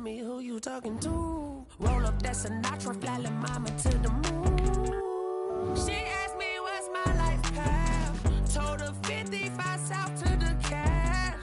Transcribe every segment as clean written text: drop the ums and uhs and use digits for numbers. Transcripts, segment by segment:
me who you talking to. Roll up that Sinatra, fly like mama to the moon. She asked me what's my life path. Told her 55 south to the cat.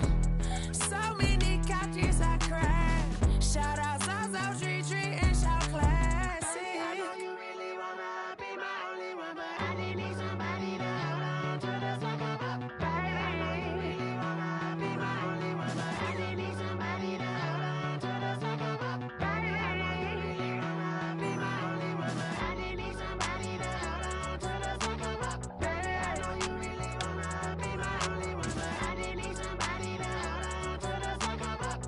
So many couches I cried. Shout out Zazo, Tree Tree, and shout classy. I know you really wanna be my only one, but I didn't need somebody to hold on to the sucker up, baby. I know you really wanna be my only one, but I didn't need somebody to hold on to the sucker up, baby. I know you really wanna be my only one, but I didn't need somebody to hold on to the sucker up, baby. I know you really wanna be my only one, but I didn't need somebody to hold on to the sucker up.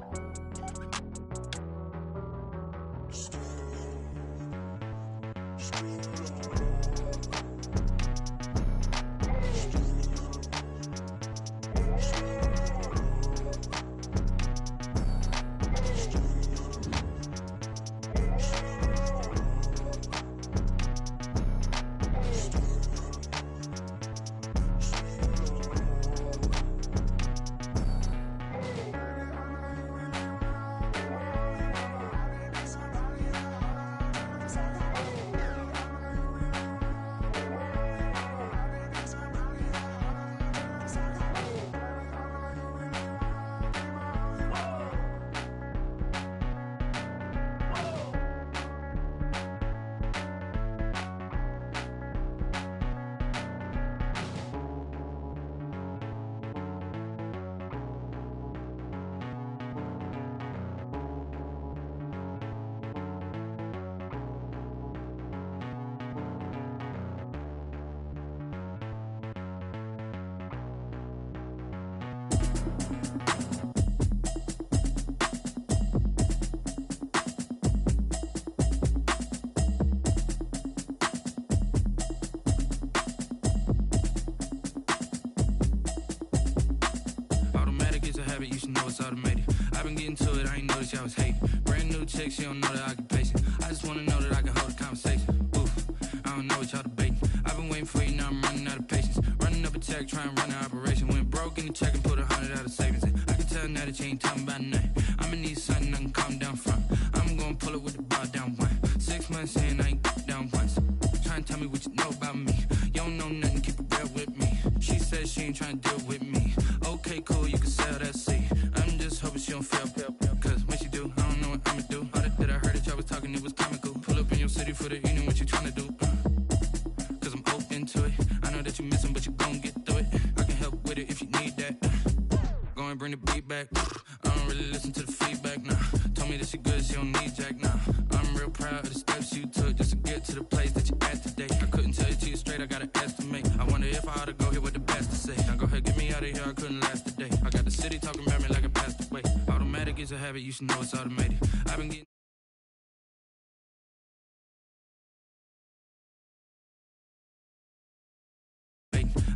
Automatic is a habit, you should know it's automated. I've been getting to it, I ain't noticed y'all was hating. Brand new chick, she don't know that I can pace it. I just wanna know that I can hold a conversation. Oof, I don't know what y'all debating. I've been waiting for you, now I'm running out of patience. Running up a check, trying to run an operation. Went broke in the check and put 100 out of savings in. I can tell now that you ain't talking about nothing. I'ma need something I can calm down from. I'm gonna pull it with the bar down one. 6 months in, I ain't down once. Trying to tell me what you know about me. You don't know nothing, keep it real with me. She says she ain't trying to deal with me. Okay, cool, you can sell that seed. I'm just hoping she don't fail. Cause when she do, I don't know what I'ma do. All that I heard that y'all was talking, it was comical. Pull up in your city for the evening, what you tryna do? Cause I'm open to it. I know that you missing, but you gon' get through it. I can help with it if you need that. Go and bring the beat back. I don't really listen to the feedback, nah. Told me that she good, she don't need jack, nah. I'm real proud of the steps you took just to get to the place that you at today. I couldn't tell you to you straight, I gotta estimate. I wonder if I ought to go here with the best to say. Now go ahead, get me out of here, I couldn't last a day. I got the city talking about me like I passed away. Automatic is a habit, you should know it's automated. I've been getting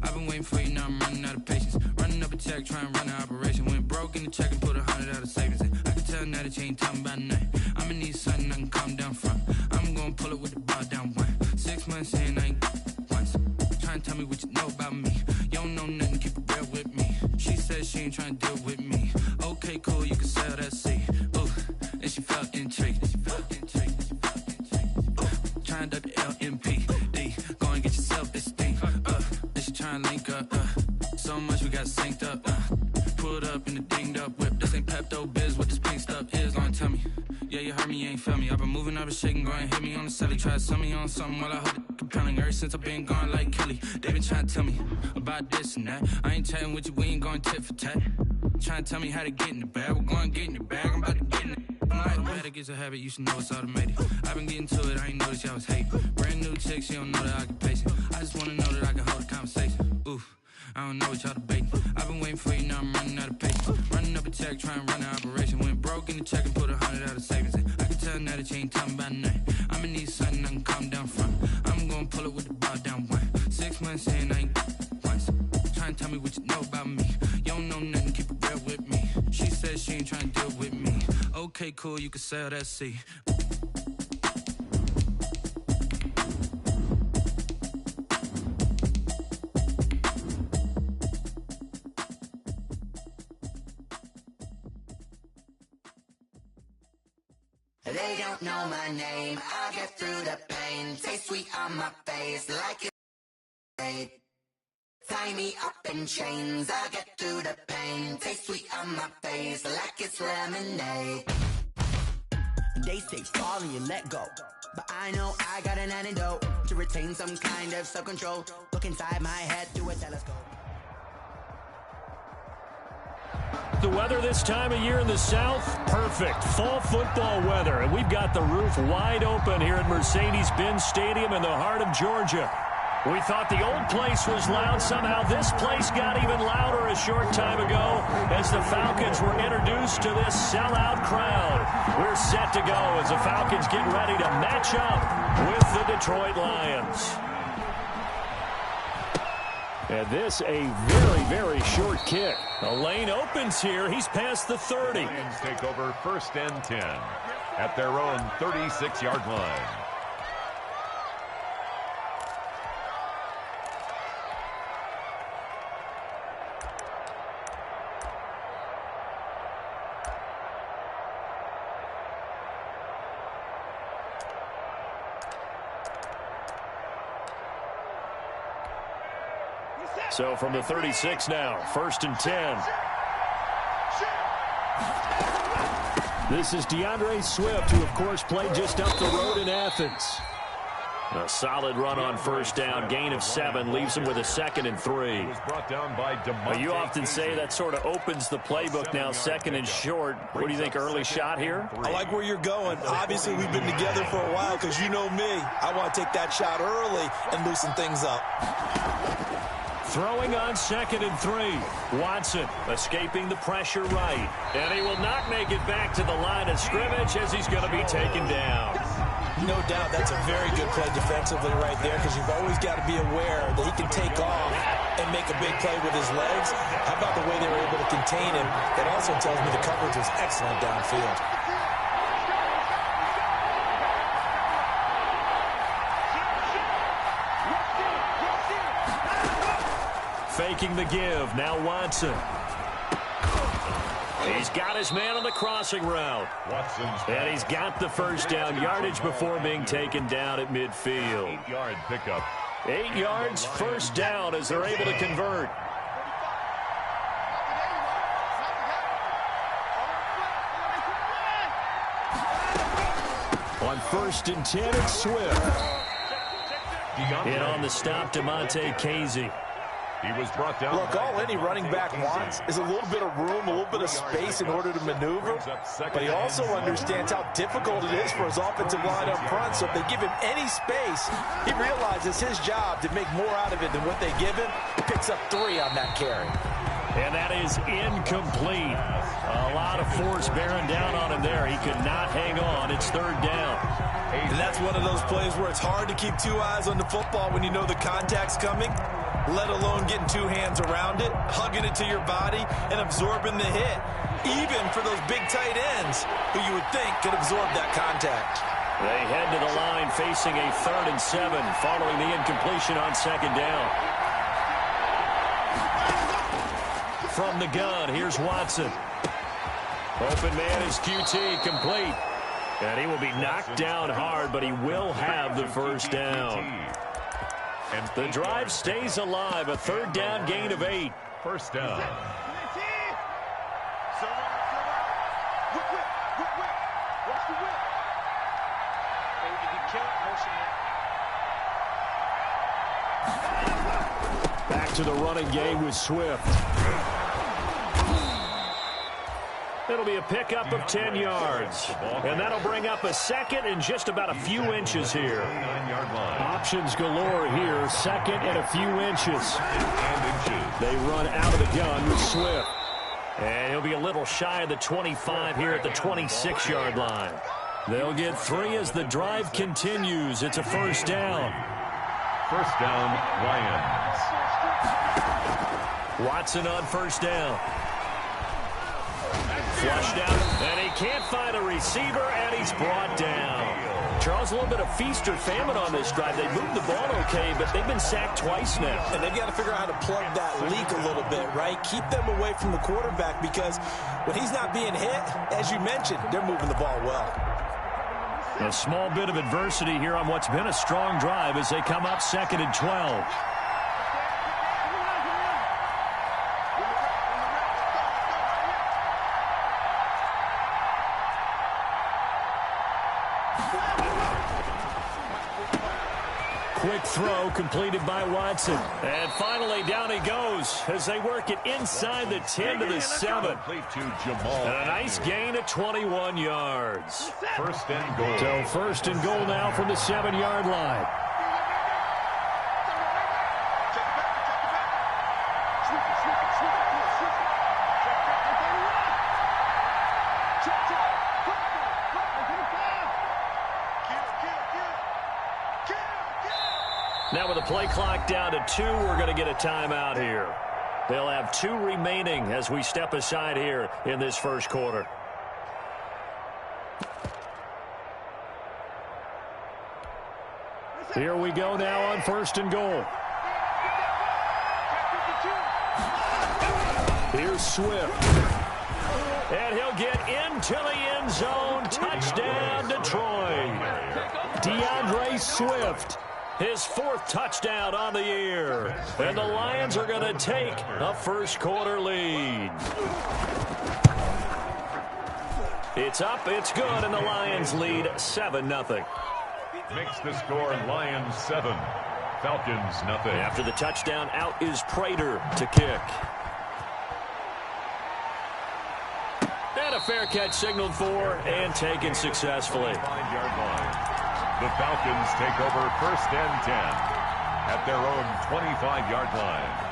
I've been waiting for you, now I'm running out of patience. Running up a check, trying to run an operation. Went broke in the check and put 100 out of savings in. I can tell now that you ain't talking about nothing. I'ma need something I can calm down from. I'm gonna pull it with the bar down one. 6 months in, I ain't once. Trying to tell me what you know about me. You don't know nothing, keep it real with me. She says she ain't trying to deal with me. Okay, cool, you can sell that seed. Ooh, and she felt intrigued. Trying to duck the LMPD. Go and get yourself this thing. Then she trying to link up. So much we got synced up. Pulled up in the dinged up whip. This ain't Pepto Biz, what this pink stuff is. Long tell me. Yeah, you heard me, you ain't felt me. I've been moving, I've been shaking, go and hit me on the celly. Try to sell me on something while I hold it compelling. Ever since I've been gone like Kelly, they been trying to tell me about this and that. I ain't chatting with you, we ain't going tit for tat. Trying to tell me how to get in the bag. We're going to get in the bag, I'm about to get in it. Automatic is a habit, you should know it's automated. I've been getting to it, I ain't noticed y'all was hating. Brand new chick, she don't know that I can pace it. I just wanna know that I can hold a conversation. Oof, I don't know what y'all debating. I've been waiting for you, now I'm running out of patience. Running up a check, trying to run an operation. Went broke in the check and put 100 out of savings in. I can tell now that you ain't talking about nothing. I'ma need something I can calm down from. I'm gonna pull it with the bar down one. 6 months in, I ain't once. Trying to tell me what you know about me. You don't know nothing, keep it real with me. She says she ain't trying to deal with me. Okay, cool, you can sell that seed. They don't know my name, I'll get through the pain. Taste sweet on my face like it's tie me up in chains, I'll get through the pain. Taste sweet on my face like it's lemonade. They say fall and you let go, but I know I got an antidote to retain some kind of self-control. Look inside my head through a telescope. The weather this time of year in the South, perfect. Fall football weather, and we've got the roof wide open here at Mercedes-Benz Stadium in the heart of Georgia. We thought the old place was loud. Somehow this place got even louder a short time ago as the Falcons were introduced to this sellout crowd. We're set to go as the Falcons get ready to match up with the Detroit Lions. And this a very, very short kick. A lane opens here. He's past the 30. Lions take over 1st and 10 at their own 36-yard line. So from the 36 now, 1st and 10. This is DeAndre Swift, who, of course, played just up the road in Athens. A solid run on 1st down. Gain of 7 leaves him with a 2nd and 3. You often say that sort of opens the playbook now, 2nd and short. What do you think, early shot here? I like where you're going. Obviously, we've been together for a while because you know me. I want to take that shot early and loosen things up. Throwing on 2nd and 3. Watson escaping the pressure right. And he will not make it back to the line of scrimmage as he's going to be taken down. No doubt that's a very good play defensively right there because you've always got to be aware that he can take off and make a big play with his legs. How about the way they were able to contain him? That also tells me the coverage was excellent downfield. Faking the give. Now Watson. He's got his man on the crossing route. And he's got the 1st down yardage before being taken down at midfield. 8-yard pickup. 8 yards, 1st down as they're able to convert. On 1st and 10, it's Swift. And on the stop, DeMonte Casey. He was brought down. Look, all any running back wants is a little bit of room, a little bit of space in order to maneuver. But he also understands how difficult it is for his offensive line up front. So if they give him any space, he realizes his job to make more out of it than what they give him. He picks up 3 on that carry. And that is incomplete. A lot of force bearing down on him there. He could not hang on. It's 3rd down. And that's one of those plays where it's hard to keep 2 eyes on the football when you know the contact's coming, let alone getting 2 hands around it, hugging it to your body, and absorbing the hit, even for those big tight ends who you would think could absorb that contact. They head to the line facing a 3rd and 7 following the incompletion on 2nd down. From the gun, here's Watson. Open man is QT, complete. And he will be knocked down hard, but he will have the 1st down. And the drive stays alive. A 3rd down gain of 8. 1st down. Back to the running game with Swift. It'll be a pickup of 10 yards. And that'll bring up a 2nd and just about a few inches here. Options galore here. 2nd and a few inches. They run out of the gun with Swift. And he'll be a little shy of the 25 here at the 26-yard line. They'll get 3 as the drive continues. It's a 1st down. 1st down, Lions. Watson on 1st down. Flushed out, and he can't find a receiver, and he's brought down. Charles, a little bit of feast or famine on this drive. They moved the ball okay, but they've been sacked twice now. And they've got to figure out how to plug that leak a little bit, right? Keep them away from the quarterback because when he's not being hit, as you mentioned, they're moving the ball well. A small bit of adversity here on what's been a strong drive as they come up 2nd and 12. Quick throw completed by Watson. And finally down he goes as they work it inside the 10 to the 7. And a nice gain of 21 yards. First and goal. So first and goal now from the 7-yard line. Now with the play clock down to 2, we're going to get a timeout here. They'll have 2 remaining as we step aside here in this first quarter. Here we go now on first and goal. Here's Swift. And he'll get into the end zone. Touchdown, Detroit. DeAndre Swift. His 4th touchdown on the year. And the Lions are going to take a first quarter lead. It's up, it's good, and the Lions lead 7-0. Makes the score Lions 7, Falcons nothing. After the touchdown, out is Prater to kick. And a fair catch signaled for and taken successfully. 5-yard line. The Falcons take over first and 10 at their own 25-yard line.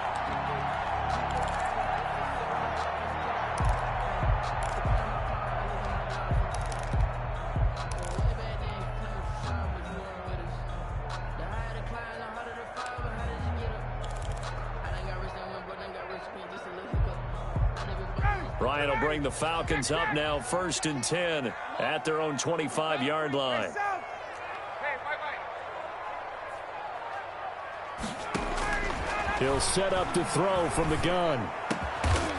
Ryan will bring the Falcons up now first and 10 at their own 25-yard line. He'll set up to throw from the gun.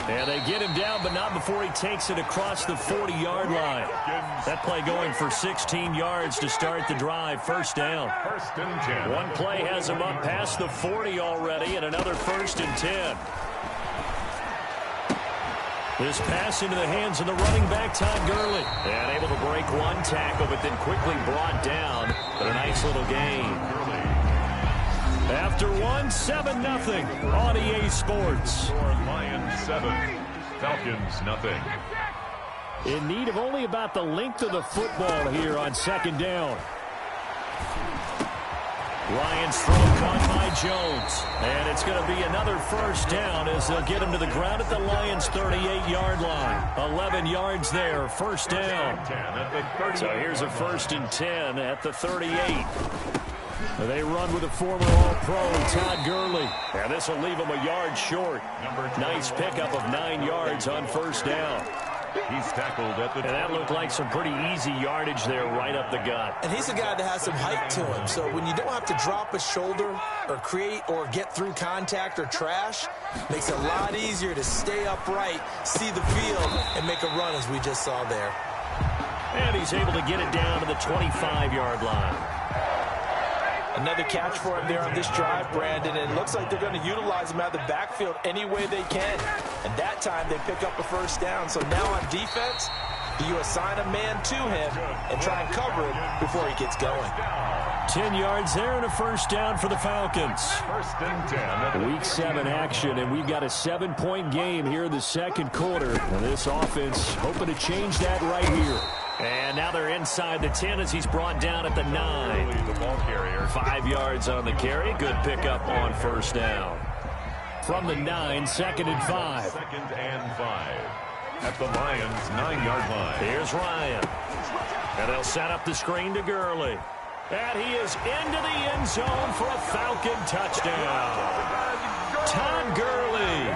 And they get him down, but not before he takes it across the 40-yard line. That play going for 16 yards to start the drive. First down. First and 10. One play has him up past the 40 already, and another first and 10. This pass into the hands of the running back, Todd Gurley. And able to break one tackle, but then quickly brought down. But a nice little gain. After 7-0 on EA Sports. Lions 7, Falcons nothing. In need of only about the length of the football here on 2nd down. Lions throw caught by Jones. And it's going to be another first down as they'll get him to the ground at the Lions' 38-yard line. 11 yards there, first down. So here's a first and 10 at the 38. They run with a former All-Pro, Todd Gurley. And this will leave him a yard short. Nice pickup of 9 yards on first down. He's tackled at the... And that looked like some pretty easy yardage there right up the gut. And he's a guy that has some height to him. So when you don't have to drop a shoulder or create or get through contact or trash, makes it a lot easier to stay upright, see the field, and make a run as we just saw there. And he's able to get it down to the 25-yard line. Another catch for him there on this drive, Brandon, and it looks like they're going to utilize him out of the backfield any way they can. And that time they pick up a first down. So now on defense, do you assign a man to him and try and cover it before he gets going? 10 yards there and a first down for the Falcons. First and 10. Week 7 action, and we've got a 7-point game here in the second quarter. And this offense hoping to change that right here. And now they're inside the 10 as he's brought down at the 9. The ball carrier. 5 yards on the carry. Good pickup on first down. From the 9, 2nd and 5. 2nd and 5. At the Lions' 9-yard line. Here's Ryan. And they'll set up the screen to Gurley. And he is into the end zone for a Falcon touchdown. Todd Gurley.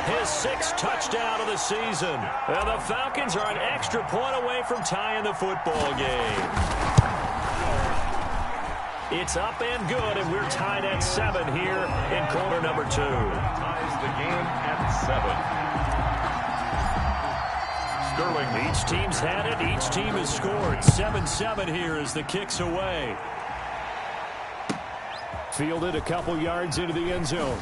His 6th touchdown of the season. And the Falcons are an extra point away from tying the football game. It's up and good, and we're tied at 7 here in quarter number 2. Ties the game at 7. Each team's had it. Each team has scored. 7-7 here as the kick's away. Fielded a couple yards into the end zone.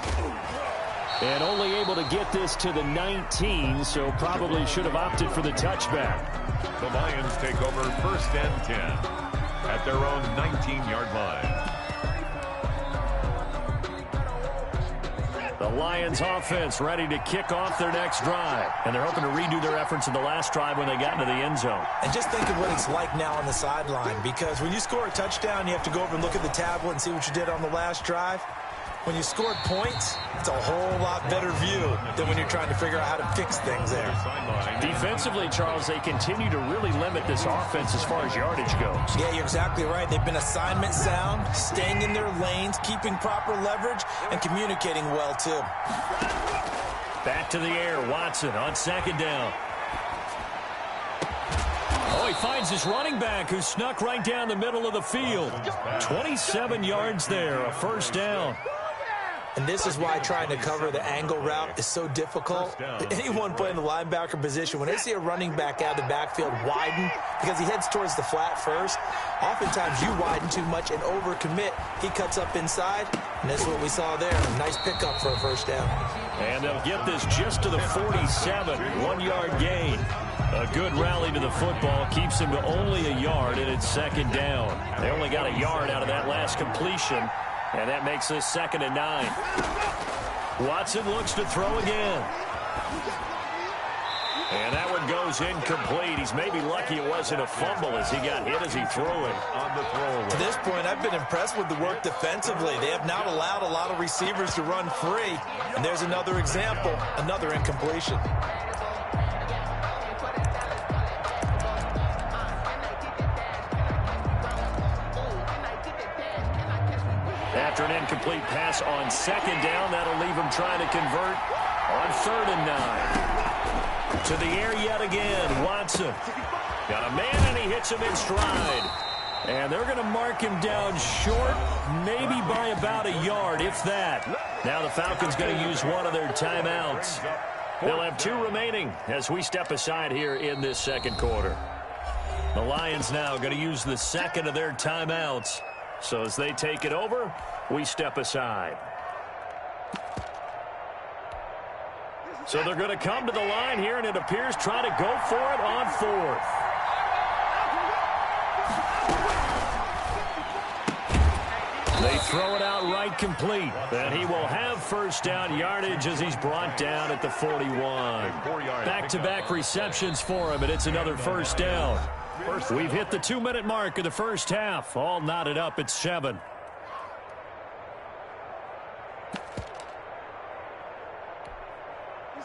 And only able to get this to the 19, so probably should have opted for the touchback. The Lions take over 1st and 10 at their own 19-yard line. The Lions offense ready to kick off their next drive. And they're hoping to redo their efforts in the last drive when they got into the end zone. And just think of what it's like now on the sideline, because when you score a touchdown, you have to go over and look at the tablet and see what you did on the last drive. When you scored points, it's a whole lot better view than when you're trying to figure out how to fix things there. Defensively, Charles, they continue to really limit this offense as far as yardage goes. Yeah, you're exactly right. They've been assignment sound, staying in their lanes, keeping proper leverage, and communicating well, too. Back to the air, Watson on 2nd down. Oh, he finds his running back who snuck right down the middle of the field. 27 yards there, a 1st down. And this is why trying to cover the angle route is so difficult. Anyone playing the linebacker position, when they see a running back out of the backfield widen because he heads towards the flat first, oftentimes you widen too much and overcommit. He cuts up inside, and that's what we saw there. A nice pickup for a 1st down. And they'll get this just to the 47, 1-yard gain. A good rally to the football keeps him to only a yard, and it's 2nd down. They only got a yard out of that last completion, and that makes this 2nd and 9. Watson looks to throw again. And that one goes incomplete. He's maybe lucky it wasn't a fumble as he got hit as he threw it. On the throwaway. To this point, I've been impressed with the work defensively. They have not allowed a lot of receivers to run free. And there's another example, another incompletion. After an incomplete pass on 2nd down, that'll leave him trying to convert on 3rd and 9. To the air yet again, Watson. Got a man, and he hits him in stride. And they're going to mark him down short, maybe by about a yard, if that. Now the Falcons going to use one of their timeouts. They'll have 2 remaining as we step aside here in this 2nd quarter. The Lions now going to use the 2nd of their timeouts. So as they take it over, we step aside. So they're going to come to the line here, and it appears try to go for it on 4th. They throw it out right complete. And he will have 1st down yardage as he's brought down at the 41. Back-to-back receptions for him, and it's another 1st down. We've hit the 2-minute mark of the 1st half. All knotted up at 7.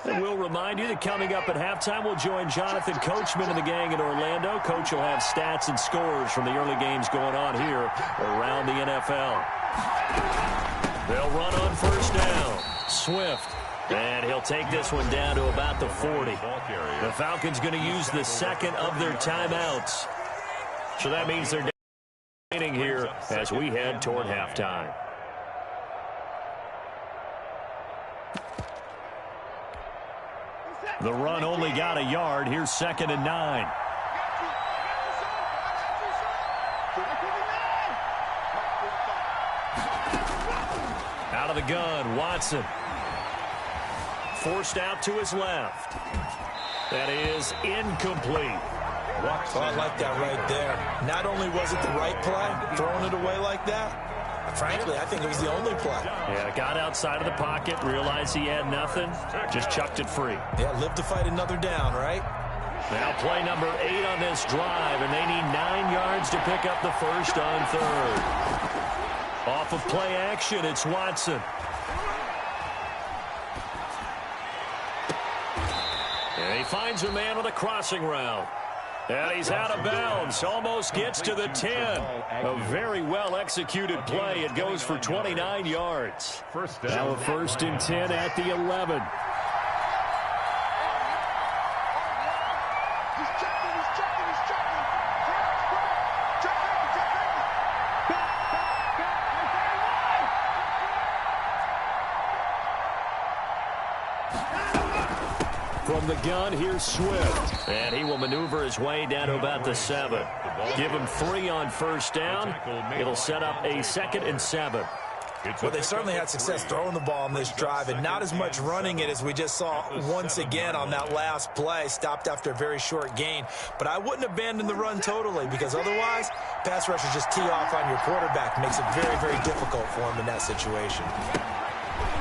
And we'll remind you that coming up at halftime, we'll join Jonathan Coachman and the gang in Orlando. Coach will have stats and scores from the early games going on here around the NFL. They'll run on 1st down. Swift. And he'll take this one down to about the 40. The Falcons going to use the 2nd of their timeouts. So that means they're down here as we head toward halftime. The run only got a yard. Here's 2nd and 9. Out of the gun, Watson. Forced out to his left. That is incomplete. Oh, I like that right there. Not only was it the right play, throwing it away like that, frankly, I think it was the only play. Yeah, got outside of the pocket, realized he had nothing, just chucked it free. Yeah, live to fight another down, right? Now play number 8 on this drive, and they need 9 yards to pick up the 1st on 3rd. Off of play action, it's Watson. And he finds a man with a crossing route. And he's out of bounds. Almost gets to the 10. A very well-executed play. It goes for 29 yards. Now a 1st and 10 at the 11. From From the gun, here's Swift. And he will maneuver his way down to about the 7. Give him 3 on first down. It'll set up a 2nd and 7. Well, they certainly had success throwing the ball on this drive and not as much running it as we just saw once again on that last play. Stopped after a very short gain. But I wouldn't abandon the run totally because otherwise, pass rushers just tee off on your quarterback. Makes it very, very difficult for him in that situation.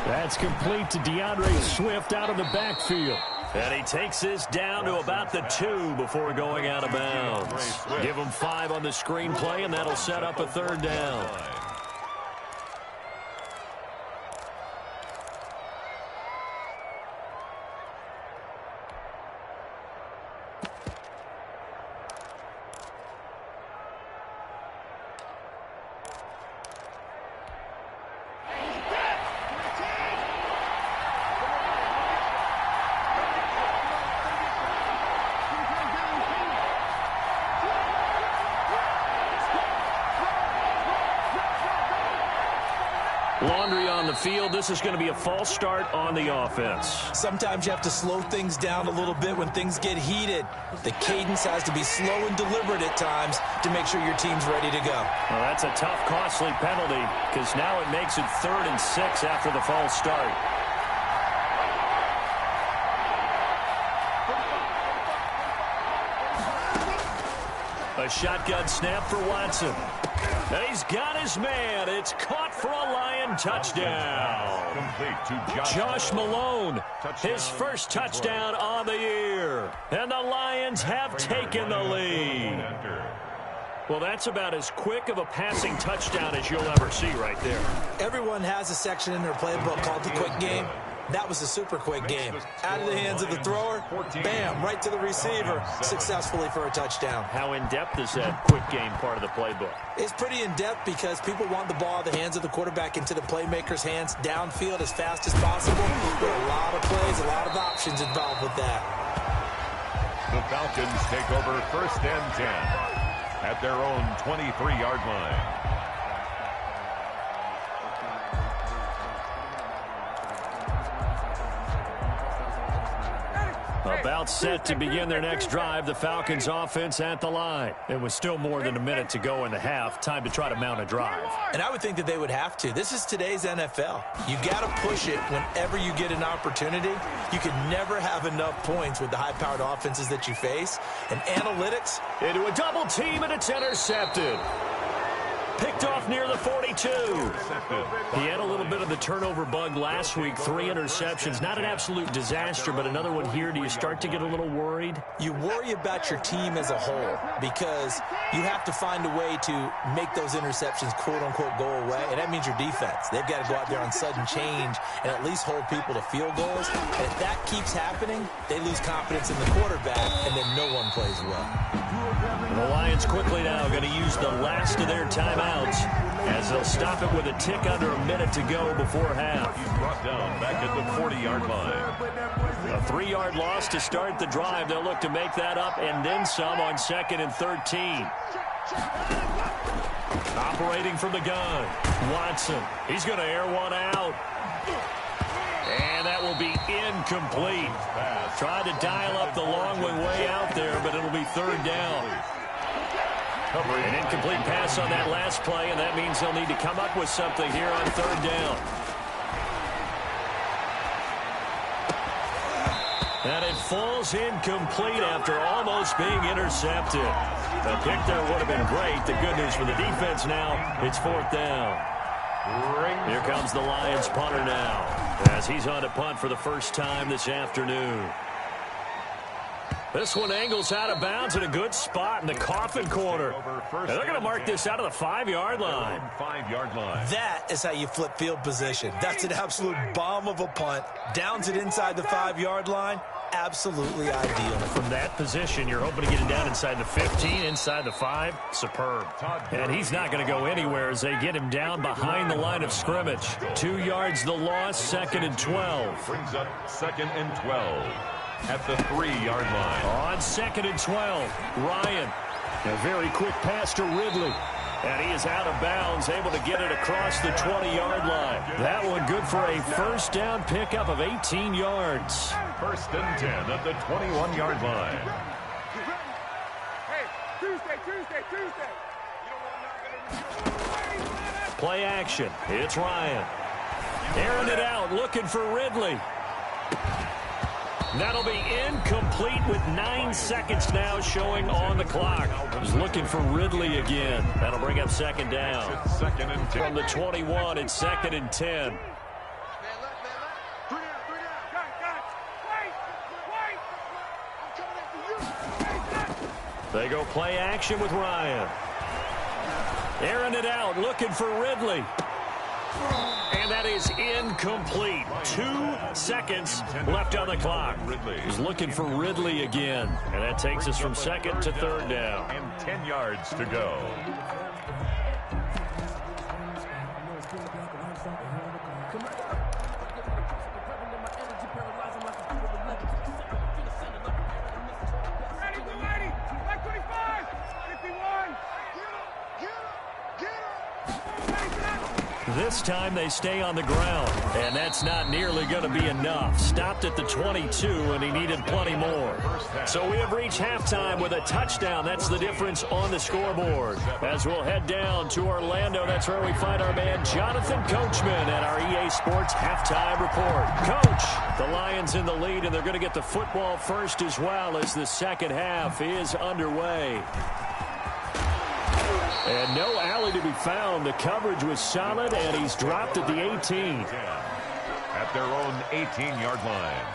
That's complete to DeAndre Swift out of the backfield. And he takes this down to about the 2 before going out of bounds. Give him 5 on the screenplay, and that'll set up a 3rd down. Laundry on the field. This is going to be a false start on the offense. Sometimes you have to slow things down a little bit when things get heated. The cadence has to be slow and deliberate at times to make sure your team's ready to go. Well, that's a tough, costly penalty because now it makes it 3rd and 6 after the false start. A shotgun snap for Watson. And he's got his man. It's caught for a Lion touchdown. Complete to Josh Malone, his first touchdown on the year. And the Lions have taken the lead. Well, that's about as quick of a passing touchdown as you'll ever see right there. Everyone has a section in their playbook called the quick game. That was a super quick game. Out of the hands of the thrower, bam, right to the receiver, successfully for a touchdown. How in-depth is that quick game part of the playbook? It's pretty in-depth because people want the ball out of the hands of the quarterback into the playmaker's hands downfield as fast as possible. There are a lot of plays, a lot of options involved with that. The Falcons take over 1st and 10 at their own 23-yard line. About set to begin their next drive, the Falcons offense at the line. It was still more than a minute to go in the half. Time to try to mount a drive. And I would think that they would have to. This is today's NFL. You got to push it whenever you get an opportunity. You can never have enough points with the high-powered offenses that you face. And analytics. Into a double team, and it's intercepted. Picked off near the 42. He had a little bit of the turnover bug last week. 3 interceptions. Not an absolute disaster, but another one here. Do you start to get a little worried? You worry about your team as a whole because you have to find a way to make those interceptions quote-unquote go away, and that means your defense. They've got to go out there on sudden change and at least hold people to field goals. And if that keeps happening, they lose confidence in the quarterback, and then no one plays well. The Lions quickly now going to use the last of their timeouts as they'll stop it with a tick under a minute to go before half. He's brought down back at the 40-yard line. A 3-yard loss to start the drive. They'll look to make that up and then some on 2nd and 13. Operating from the gun, Watson. He's going to air one out. And that will be incomplete. Tried to dial up the long way out there, but it'll be 3rd down. An incomplete pass on that last play, and that means they'll need to come up with something here on 3rd down. And it falls incomplete after almost being intercepted. The pick there would have been great. The good news for the defense now, it's 4th down. Here comes the Lions punter now as he's on to punt for the first time this afternoon. This one angles out of bounds in a good spot in the coffin corner. And they're going to mark this out of the 5-yard line. 5-yard line. That is how you flip field position. That's an absolute bomb of a punt. Downs it inside the 5-yard line. Absolutely ideal. From that position, you're hoping to get it down inside the 15, inside the 5. Superb. And he's not going to go anywhere as they get him down behind the line of scrimmage. 2 yards the loss, 2nd and 12. Brings up 2nd and 12 at the 3-yard line. On 2nd and 12, Ryan. A very quick pass to Ridley. And he is out of bounds, able to get it across the 20-yard line. That one good for a first down pickup of 18 yards. First and 10 at the 21-yard line. Hey, Tuesday. Play action. It's Ryan. Airing it out, looking for Ridley. That'll be incomplete with 9 seconds now showing on the clock. He's looking for Ridley again. That'll bring up second down. It's second and 10. From the 21, it's second and 10. They go play action with Ryan. Airing it out, looking for Ridley. And that is incomplete. 2 seconds left on the clock. He's looking for Ridley again. And that takes us from second to third down. And 10 yards to go. This time they stay on the ground, and that's not nearly going to be enough. Stopped at the 22, and he needed plenty more. So we have reached halftime with a touchdown. That's the difference on the scoreboard. As we'll head down to Orlando, that's where we find our man Jonathan Coachman at our EA Sports Halftime Report. Coach, the Lions in the lead, and they're going to get the football first as well as the second half is underway. And no alley to be found. The coverage was solid, and he's dropped at the 18. At their own 18-yard line.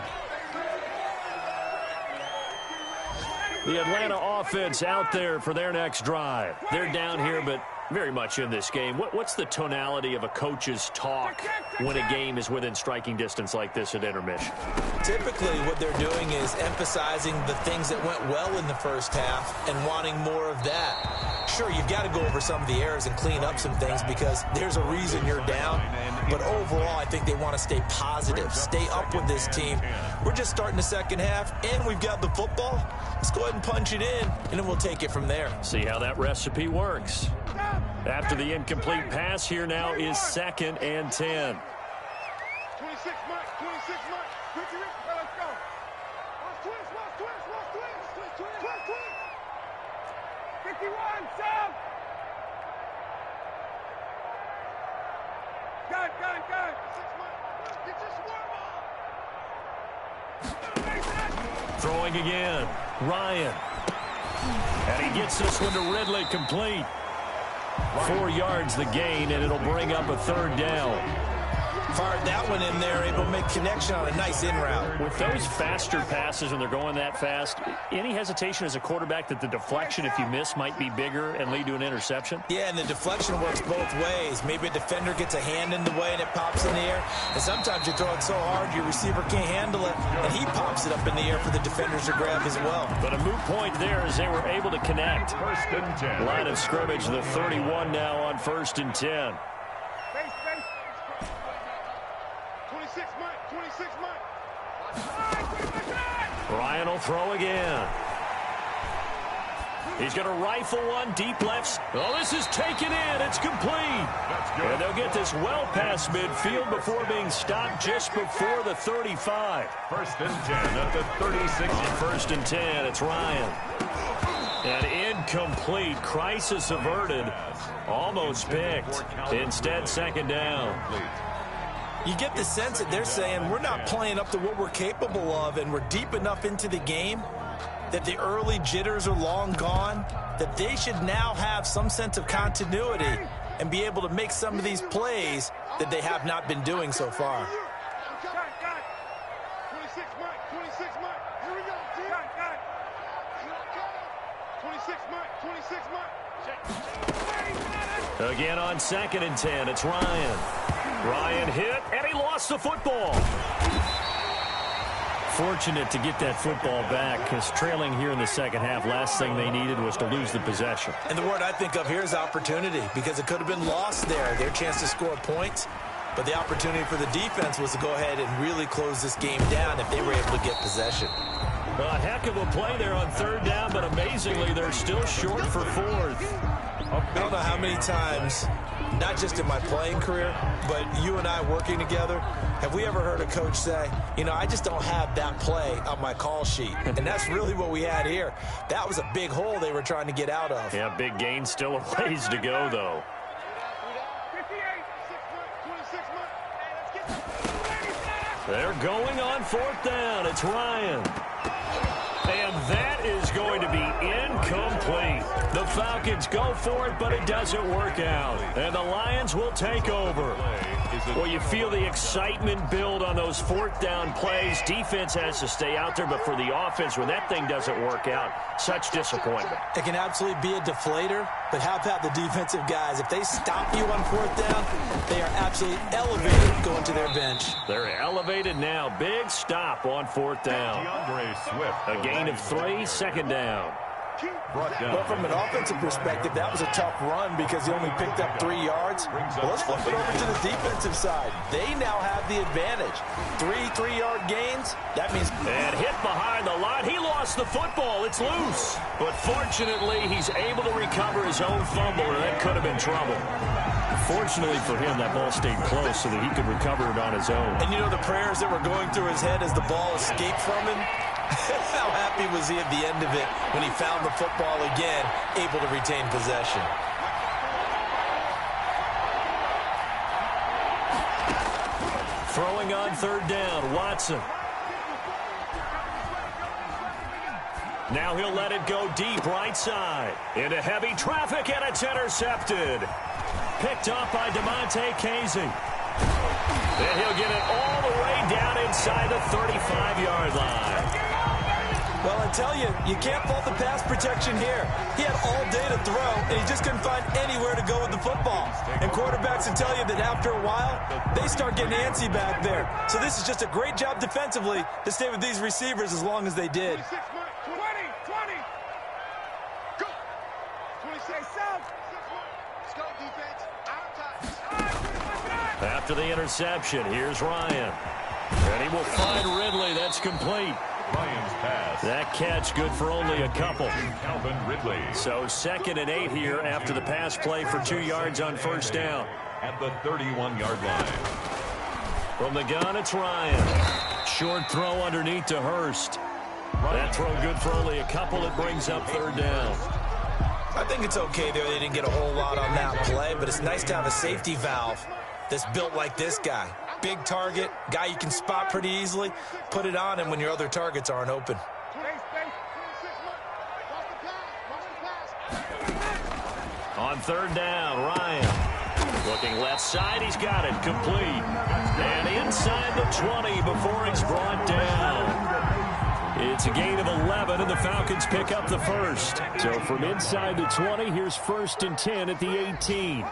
The Atlanta offense out there for their next drive. They're down here, but very much in this game. What's the tonality of a coach's talk when a game is within striking distance like this at intermission? Typically, what they're doing is emphasizing the things that went well in the first half and wanting more of that. Sure, you've got to go over some of the errors and clean up some things because there's a reason you're down. But overall, I think they want to stay positive, stay up with this team. We're just starting the second half, and we've got the football. Let's go ahead and punch it in, and then we'll take it from there. See how that recipe works. After the incomplete pass, here now is second and 10. 26 Mike. Ricky, let's go. Watch twist. 51, Sam. Gun. Get your swarm on. Throwing again. Ryan. And he gets this one to Ridley complete. 4 yards the gain, and it'll bring up a third down. Fired that one in there, able to make connection on a nice in route. With those faster passes when they're going that fast, any hesitation as a quarterback that the deflection, if you miss, might be bigger and lead to an interception? Yeah, and the deflection works both ways. Maybe a defender gets a hand in the way and it pops in the air. And sometimes you throw it so hard your receiver can't handle it, and he pops it up in the air for the defenders to grab as well. But a moot point there as they were able to connect. First and 10. Line of scrimmage, the 31 now on first and 10. 26 Mike. Ryan will throw again. He's going to rifle one deep left. Oh, this is taken in. It's complete. That's good. And they'll get this well past midfield before being stopped just before the 35. First and 10 at the 36. On first and 10, it's Ryan. And incomplete. Crisis averted. Almost picked. Instead, second down. You get the sense that they're saying we're not playing up to what we're capable of, and we're deep enough into the game that the early jitters are long gone, that they should now have some sense of continuity and be able to make some of these plays that they have not been doing so far. 26 Mike. Here we go. 26 Mike. Again on second and 10, it's Ryan. Ryan hit, and he lost the football. Fortunate to get that football back, because trailing here in the second half, last thing they needed was to lose the possession. And the word I think of here is opportunity, because it could have been lost there, their chance to score points. But the opportunity for the defense was to go ahead and really close this game down if they were able to get possession. A heck of a play there on third down, but amazingly, they're still short for fourth. A big don't know how many times, not just in my playing career, but you and I working together, have we ever heard a coach say, you know, I just don't have that play on my call sheet. And that's really what we had here. That was a big hole they were trying to get out of. Yeah, big gain, still a ways to go, though. They're going on fourth down. It's Ryan. And that is going to be incomplete. The Falcons go for it, but it doesn't work out. And the Lions will take over. Well, you feel the excitement build on those fourth down plays. Defense has to stay out there, but for the offense, when that thing doesn't work out, such disappointment. It can absolutely be a deflator, but how about the defensive guys? If they stop you on fourth down, they are absolutely elevated going to their bench. They're elevated now. Big stop on fourth down. A gain of 3, second down. Well, from an offensive perspective, that was a tough run because he only picked up 3 yards. Well, let's flip it over to the defensive side. They now have the advantage. 3 3-yard gains. That means... And hit behind the line. He lost the football. It's loose. But fortunately, he's able to recover his own fumble, or that could have been trouble. Fortunately for him, that ball stayed close so that he could recover it on his own. And you know the prayers that were going through his head as the ball escaped from him? How happy was he at the end of it when he found the football again, able to retain possession? Throwing on third down, Watson. Now he'll let it go deep right side. Into heavy traffic, and it's intercepted. Picked up by DeMonte Casey. And he'll get it all the way down inside the 35-yard line. Well, I tell you, you can't fault the pass protection here. He had all day to throw, and he just couldn't find anywhere to go with the football. And quarterbacks will tell you that after a while, they start getting antsy back there. So this is just a great job defensively to stay with these receivers as long as they did. 20, 20. Go. 26, south. Let's go, defense. After the interception, here's Ryan. And he will find Ridley. That's complete. Ryan's pass. That catch good for only a couple. Calvin Ridley. So 2nd and 8 here after the pass play for 2 yards on first down. At the 31-yard line. From the gun, it's Ryan. Short throw underneath to Hurst. That throw good for only a couple. It brings up third down. I think it's okay there. They didn't get a whole lot on that play, but it's nice to have a safety valve that's built like this guy. Big target, guy you can spot pretty easily. Put it on him when your other targets aren't open. On third down, Ryan. Looking left side, he's got it, complete. And inside the 20 before it's brought down. It's a gain of 11, and the Falcons pick up the first. So from inside the 20, here's 1st and 10 at the 18.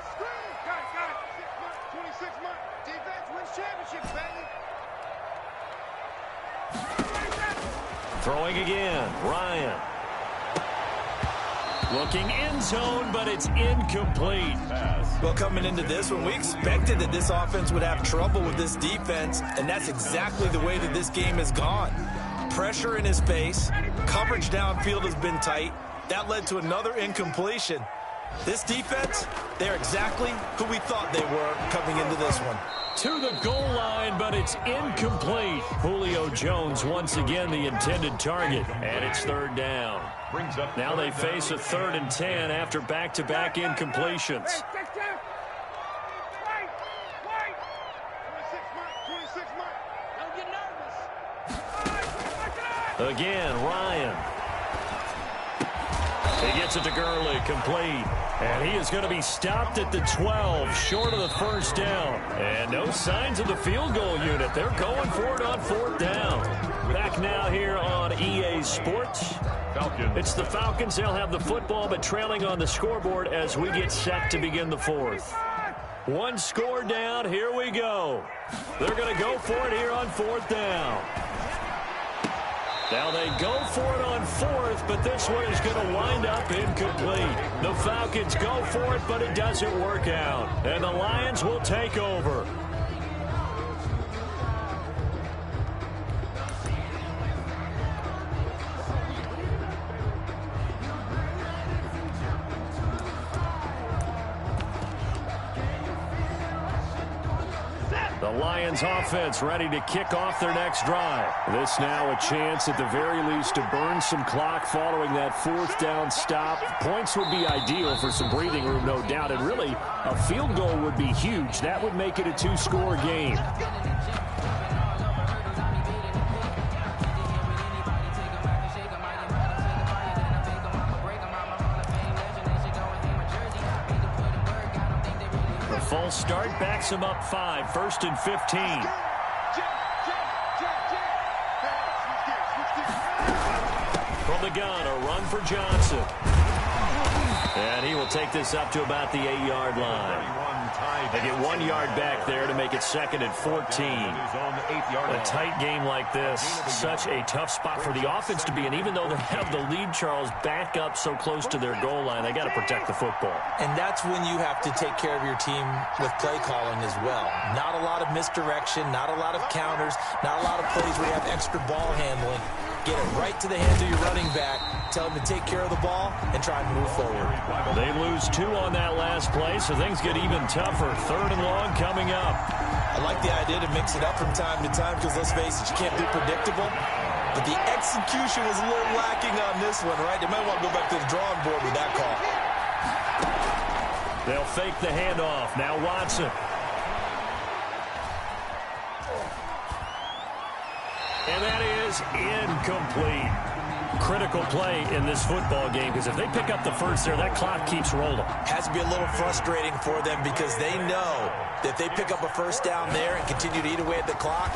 Throwing again, Ryan. Looking end zone, but it's incomplete. Well, coming into this one, we expected that this offense would have trouble with this defense, and that's exactly the way that this game has gone. Pressure in his face, coverage downfield has been tight. That led to another incompletion. This defense, they're exactly who we thought they were coming into this one. To the goal line, but it's incomplete. Julio Jones once again the intended target, and it's third down. Now they face a 3rd and 10 after back-to-back incompletions. Again, Ryan. He gets it to Gurley, complete. And he is going to be stopped at the 12, short of the first down. And no signs of the field goal unit. They're going for it on fourth down. Back now here on EA Sports. It's the Falcons. They'll have the football, but trailing on the scoreboard as we get set to begin the fourth. 1 score down. Here we go. They're going to go for it here on fourth down. Now they go for it on 4th, but this one is going to wind up incomplete. The Falcons go for it, but it doesn't work out. And the Lions will take over. The Lions offense ready to kick off their next drive. This now a chance at the very least to burn some clock following that fourth down stop. Points would be ideal for some breathing room, no doubt. And really, a field goal would be huge. That would make it a two-score game. Full start backs him up 5, 1st and 15. From the gun, a run for Johnson. And he will take this up to about the 8-yard line. They get 1 yard back there to make it 2nd and 14. A tight game like this, such a tough spot for the offense to be in. Even though they have the lead, Charles, back up so close to their goal line, they got to protect the football. And that's when you have to take care of your team with play calling as well. Not a lot of misdirection, not a lot of counters, not a lot of plays where you have extra ball handling. Get it right to the hands of your running back. Tell him to take care of the ball and try and move forward. They lose 2 on that last play, so things get even tougher. 3rd and long coming up. I like the idea to mix it up from time to time because, let's face it, you can't be predictable. But the execution was a little lacking on this one, right? They might want to go back to the drawing board with that call. They'll fake the handoff. Now Watson. And that is incomplete. Critical play in this football game because if they pick up the first there, that clock keeps rolling. Has to be a little frustrating for them because they know that if they pick up a first down there and continue to eat away at the clock,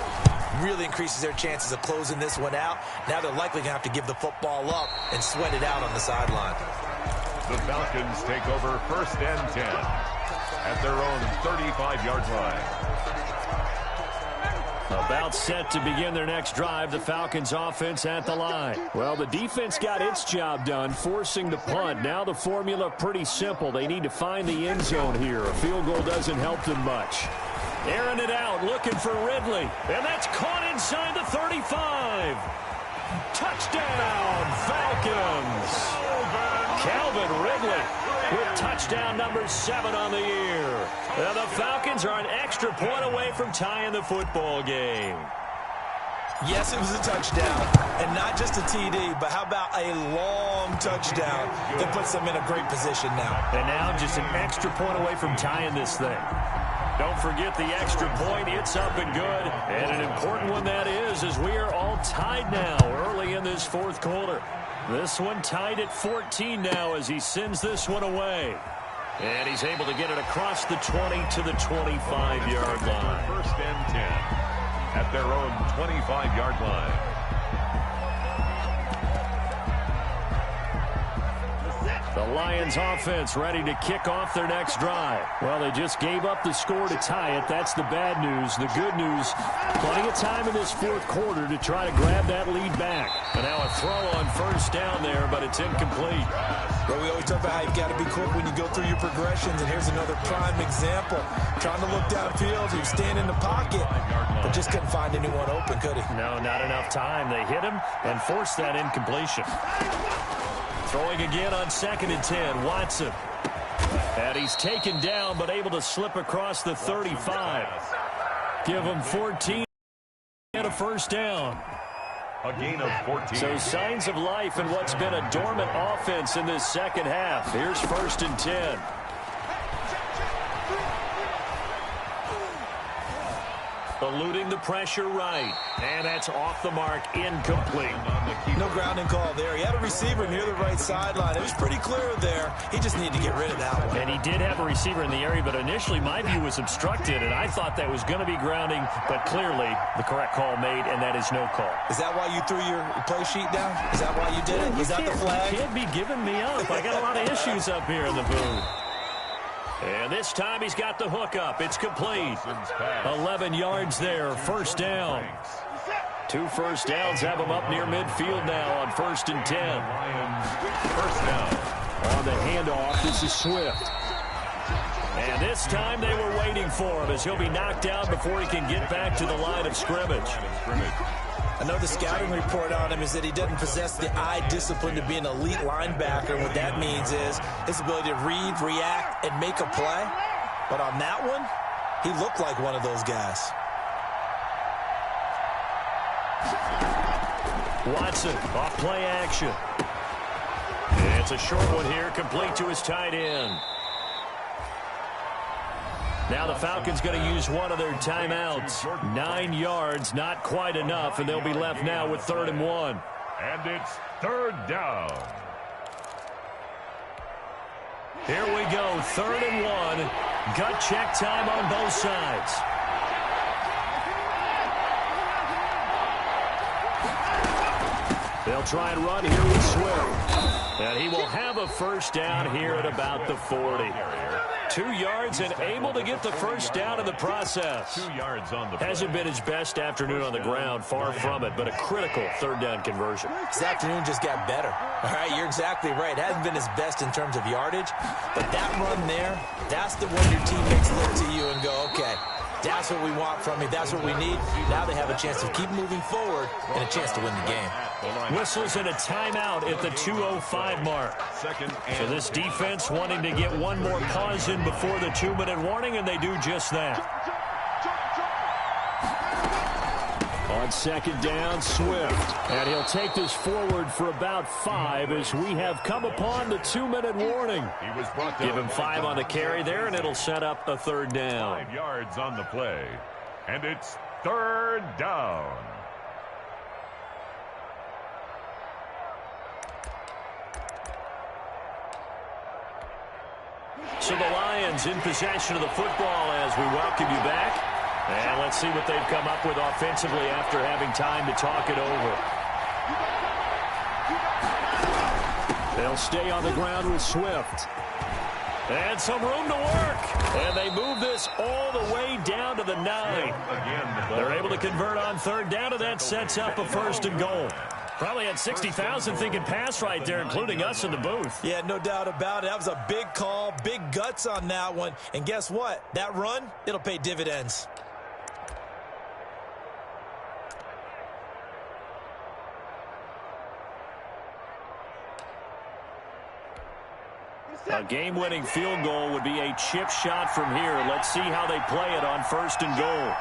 really increases their chances of closing this one out. Now they're likely going to have to give the football up and sweat it out on the sideline. The Falcons take over 1st and 10 at their own 35-yard line. About set to begin their next drive, the Falcons offense at the line. Well, the defense got its job done, forcing the punt. Now the formula pretty simple. They need to find the end zone here. A field goal doesn't help them much. Airing it out, looking for Ridley. And that's caught inside the 35. Touchdown, Falcons. Calvin Ridley with touchdown number 7 on the year. And the Falcons are an extra point away from tying the football game. Yes, it was a touchdown, and not just a TD, but how about a long touchdown that puts them in a great position now. And now just an extra point away from tying this thing. Don't forget the extra point. It's up and good. And an important one that is, as we are all tied now early in this 4th quarter. This one tied at 14 now as he sends this one away. And he's able to get it across the 20 to the 25-yard line. 1st and 10 at their own 25-yard line. The Lions offense ready to kick off their next drive. Well, they just gave up the score to tie it. That's the bad news. The good news, plenty of time in this 4th quarter to try to grab that lead back. And now a throw on 1st down there, but it's incomplete. But we always talk about how you've got to be quick when you go through your progressions, and here's another prime example. Trying to look downfield, he was standing in the pocket, but just couldn't find anyone open, could he? No, not enough time. They hit him and forced that incompletion. Throwing again on 2nd and 10, Watson. And he's taken down, but able to slip across the 35. Give him 14 and a 1st down. A gain of 14. So signs of life in what's been a dormant offense in this 2nd half. Here's 1st and 10. Eluding the pressure right. And that's off the mark, incomplete. No grounding call there. He had a receiver near the right sideline. It was pretty clear there. He just needed to get rid of that one. And he did have a receiver in the area, but initially my view was obstructed, and I thought that was going to be grounding, but clearly the correct call made, and that is no call. Is that why you threw your play sheet down? Is that why you did it? Was that the flag? You can't be giving me up. I got a lot of issues up here in the booth. And this time he's got the hook up. It's complete. 11 yards there, 1st down. 2 first downs have him up near midfield now on 1st and 10. 1st down. On the handoff, this is Swift. And this time they were waiting for him as he'll be knocked out before he can get back to the line of scrimmage. I know the scouting report on him is that he doesn't possess the eye discipline to be an elite linebacker. And what that means is his ability to read, react, and make a play. But on that one, he looked like one of those guys. Watson off play action. It's a short one here, complete to his tight end. Now the Falcons going to use one of their timeouts. 9 yards, not quite enough, and they'll be left now with 3rd and 1. And it's 3rd down. Here we go, 3rd and 1. Gut check time on both sides. They'll try and run here with Swift. And he will have a first down here at about the 40. 2 yards and able to get the first down in the process. 2 yards on the play. Hasn't been his best afternoon on the ground, far from it, but a critical 3rd down conversion. This afternoon just got better. All right, you're exactly right. It hasn't been his best in terms of yardage, but that run there, that's the one your teammates look to you and go, okay, that's what we want from you. That's what we need. Now they have a chance to keep moving forward and a chance to win the game. Whistles and a timeout at the 2:05 mark. So this defense wanting to get one more pause in before the 2-minute warning, and they do just that. On 2nd down, Swift. And he'll take this forward for about 5 as we have come upon the 2-minute warning. Give him 5 on the carry there, and it'll set up a 3rd down. 5 yards on the play. And it's 3rd down. So the Lions in possession of the football as we welcome you back. And let's see what they've come up with offensively after having time to talk it over. They'll stay on the ground with Swift. And some room to work. And they move this all the way down to the 9. They're able to convert on 3rd down, and that sets up a 1st and goal. Probably had 60,000 thinking pass right there, including us in the booth. Yeah, no doubt about it. That was a big call, big guts on that one. And guess what? That run, it'll pay dividends. A game-winning field goal would be a chip shot from here. Let's see how they play it on 1st and goal.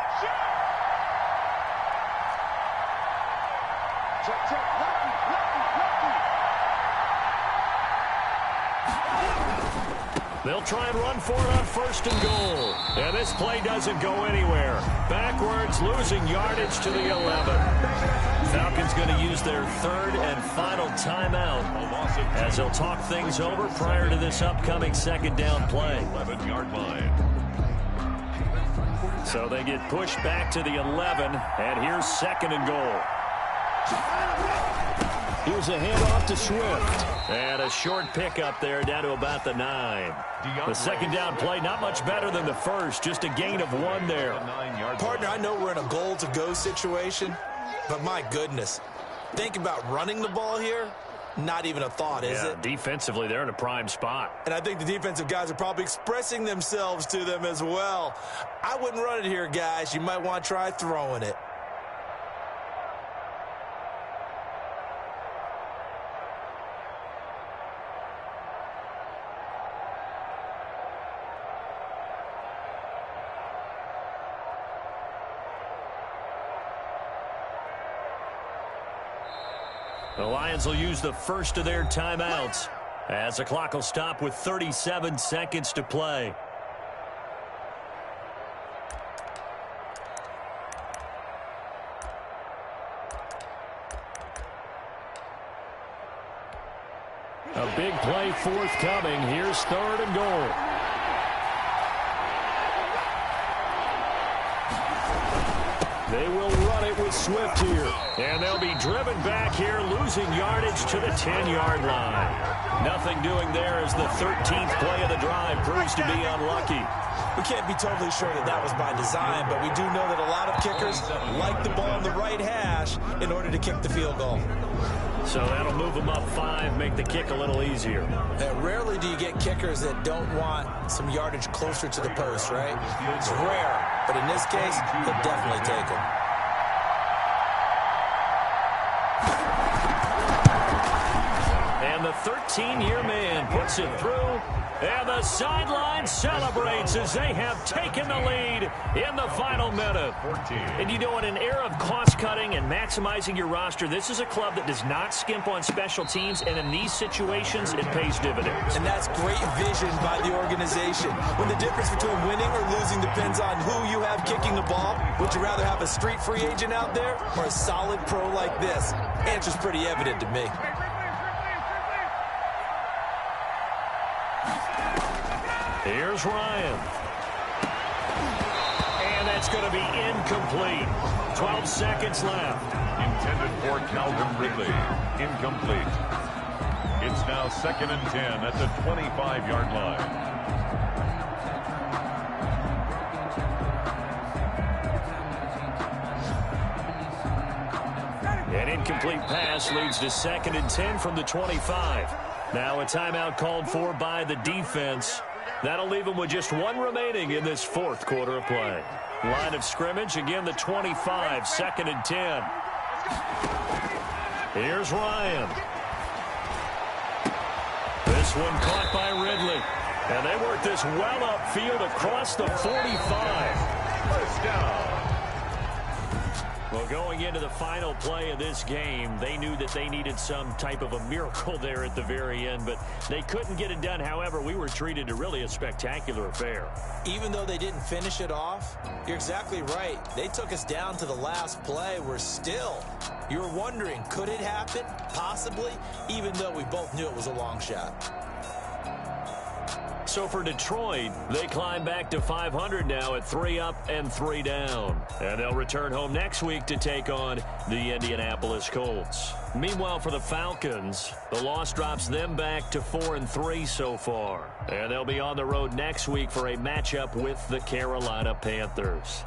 They'll try and run for it on 1st and goal. And this play doesn't go anywhere. Backwards, losing yardage to the 11. Falcons going to use their 3rd and final timeout as they'll talk things over prior to this upcoming 2nd down play. 11-yard line. So they get pushed back to the 11, and here's 2nd and goal. Here's a handoff to Swift. And a short pickup there down to about the 9. The 2nd down play, not much better than the first, just a gain of 1 there. Partner, I know we're in a goal-to-go situation, but my goodness, think about running the ball here. Not even a thought, is it? Defensively, they're in a prime spot. And I think the defensive guys are probably expressing themselves to them as well. I wouldn't run it here, guys. You might want to try throwing it. The Lions will use the first of their timeouts as the clock will stop with 37 seconds to play. A big play forthcoming. Here's 3rd and goal. They will run it with Swift here. And they'll be driven back here, losing yardage to the 10-yard line. Nothing doing there as the 13th play of the drive proves to be unlucky. We can't be totally sure that that was by design, but we do know that a lot of kickers like the ball in the right hash in order to kick the field goal. So that'll move them up 5, make the kick a little easier. Rarely do you get kickers that don't want some yardage closer to the post, right? It's rare, but in this case, they'll definitely take it. And the 13-year man puts it through And the sideline celebrates as they have taken the lead in the final minute. And you know, in an era of cost-cutting and maximizing your roster, this is a club that does not skimp on special teams, and in these situations, it pays dividends. And that's great vision by the organization. When the difference between winning or losing depends on who you have kicking the ball, would you rather have a street free agent out there or a solid pro like this? Answer's pretty evident to me. Here's Ryan. And that's going to be incomplete. 12 seconds left. Intended for Calvin Ridley. Incomplete. It's now 2nd and 10 at the 25-yard line. An incomplete pass leads to 2nd and 10 from the 25. Now a timeout called for by the defense. That'll leave them with just one remaining in this fourth quarter of play. Line of scrimmage, again the 25, 2nd and 10. Here's Ryan. This one caught by Ridley. And they work this well upfield across the 45. First down. Well, going into the final play of this game, they knew that they needed some type of a miracle there at the very end, but they couldn't get it done. However, we were treated to really a spectacular affair. Even though they didn't finish it off, you're exactly right. They took us down to the last play. You were wondering, could it happen? Possibly, even though we both knew it was a long shot. So for Detroit, they climb back to 500 now at 3 up and 3 down. And they'll return home next week to take on the Indianapolis Colts. Meanwhile, for the Falcons, the loss drops them back to 4 and 3 so far. And they'll be on the road next week for a matchup with the Carolina Panthers.